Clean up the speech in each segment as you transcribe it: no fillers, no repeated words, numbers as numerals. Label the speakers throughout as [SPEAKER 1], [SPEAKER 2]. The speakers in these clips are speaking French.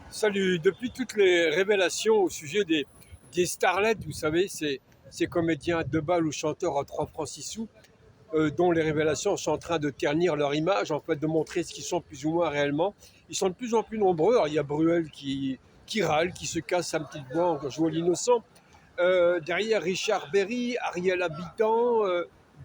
[SPEAKER 1] Salut, depuis toutes les révélations au sujet des starlets, vous savez, ces comédiens de bal ou chanteurs à 3 francs 6 sous, dont les révélations sont en train de ternir leur image, en fait, de montrer ce qu'ils sont plus ou moins réellement. Ils sont de plus en plus nombreux. Alors, il y a Bruel qui râle, qui se casse sa petite voix en jouant l'innocent. Derrière Richard Berry, Ariel Habitant,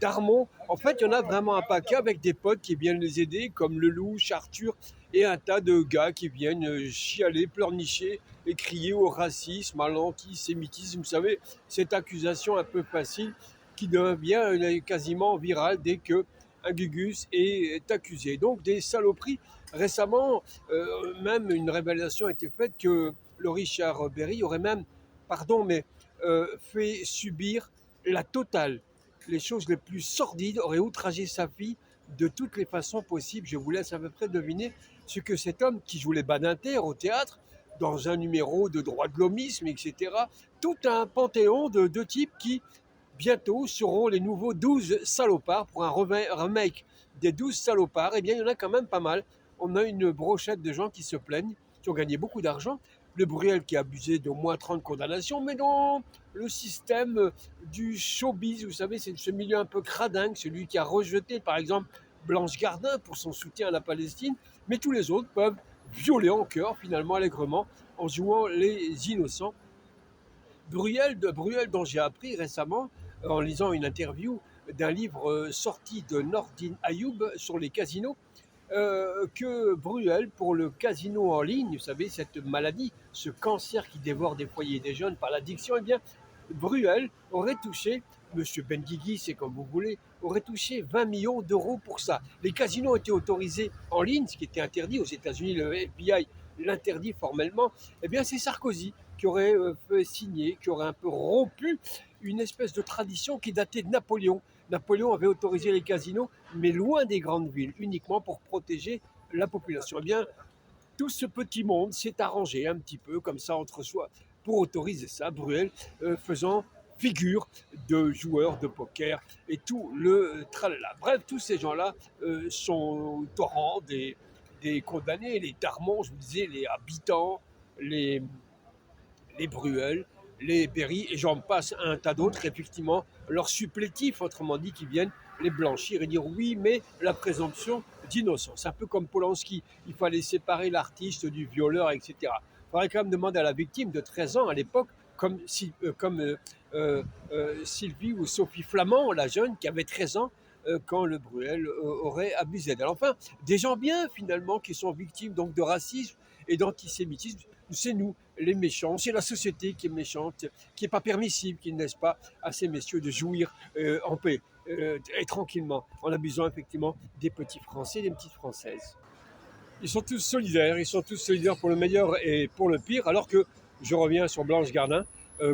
[SPEAKER 1] Darmon. En fait, il y en a vraiment un paquet avec des potes qui viennent les aider, comme Lelouch, Arthur, et un tas de gars qui viennent chialer, pleurnicher et crier au racisme, à l'antisémitisme. Vous savez, cette accusation un peu facile qui devient quasiment virale dès que un Gugus est accusé. Donc des saloperies. Récemment, même une révélation a été faite que le Richard Berry aurait même, pardon, mais fait subir la totale. Les choses les plus sordides, aurait outragé sa fille de toutes les façons possibles. Je vous laisse à peu près deviner ce que cet homme qui joue les Badinter au théâtre, dans un numéro de droit de l'homisme, etc., tout un panthéon de types qui, bientôt, seront les nouveaux 12 salopards pour un remake des 12 salopards. Eh bien, il y en a quand même pas mal. On a une brochette de gens qui se plaignent, qui ont gagné beaucoup d'argent. Le Bruel qui a abusé d'au moins 30 condamnations, mais dans le système du showbiz, vous savez, c'est ce milieu un peu cradingue, celui qui a rejeté, par exemple, Blanche Gardin pour son soutien à la Palestine, mais tous les autres peuvent violer en cœur, finalement, allègrement, en jouant les innocents. Bruel dont j'ai appris récemment, en lisant une interview d'un livre sorti de Nordine Ayoub sur les casinos, que Bruel, pour le casino en ligne, vous savez, cette maladie, ce cancer qui dévore des foyers des jeunes par l'addiction, eh bien, Bruel aurait touché, Monsieur Benguigui, c'est comme vous voulez, aurait touché 20 millions d'euros pour ça. Les casinos étaient autorisés en ligne, ce qui était interdit aux États-Unis, le FBI l'interdit formellement. Eh bien, c'est Sarkozy qui aurait fait signer, qui aurait un peu rompu une espèce de tradition qui datait de Napoléon. Napoléon avait autorisé les casinos, mais loin des grandes villes, uniquement pour protéger la population. Eh bien, tout ce petit monde s'est arrangé un petit peu comme ça entre soi pour autoriser ça, Bruel faisant figure de joueurs de poker et tout le tralala. Bref, tous ces gens-là sont au torrent des condamnés, les Darmon, je vous disais, les habitants, les, les Bruel, les Berry, et j'en passe un tas d'autres, effectivement, leurs supplétifs, autrement dit, qui viennent les blanchir et dire oui, mais la présomption d'innocence. Un peu comme Polanski, il fallait séparer l'artiste du violeur, etc. Il faudrait quand même demander à la victime de 13 ans à l'époque, comme Sylvie ou Sophie Flamand, la jeune, qui avait 13 ans, quand le Bruel aurait abusé d'elle. Enfin, des gens bien, finalement, qui sont victimes donc de racisme et d'antisémitisme. C'est nous, les méchants, c'est la société qui est méchante, qui n'est pas permissible, qui ne laisse pas à ces messieurs de jouir en paix et tranquillement, en abusant effectivement des petits Français et des petites Françaises. Ils sont tous solidaires pour le meilleur et pour le pire, alors que je reviens sur Blanche Gardin,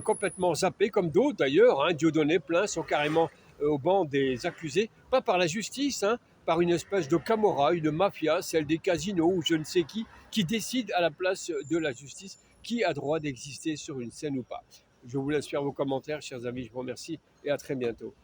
[SPEAKER 1] complètement zappée, comme d'autres d'ailleurs, hein, Dieudonné, plein, sont carrément au banc des accusés, pas par la justice, hein, par une espèce de camorra, une mafia, celle des casinos ou je ne sais qui décide à la place de la justice qui a droit d'exister sur une scène ou pas. Je vous laisse faire vos commentaires, chers amis, je vous remercie et à très bientôt.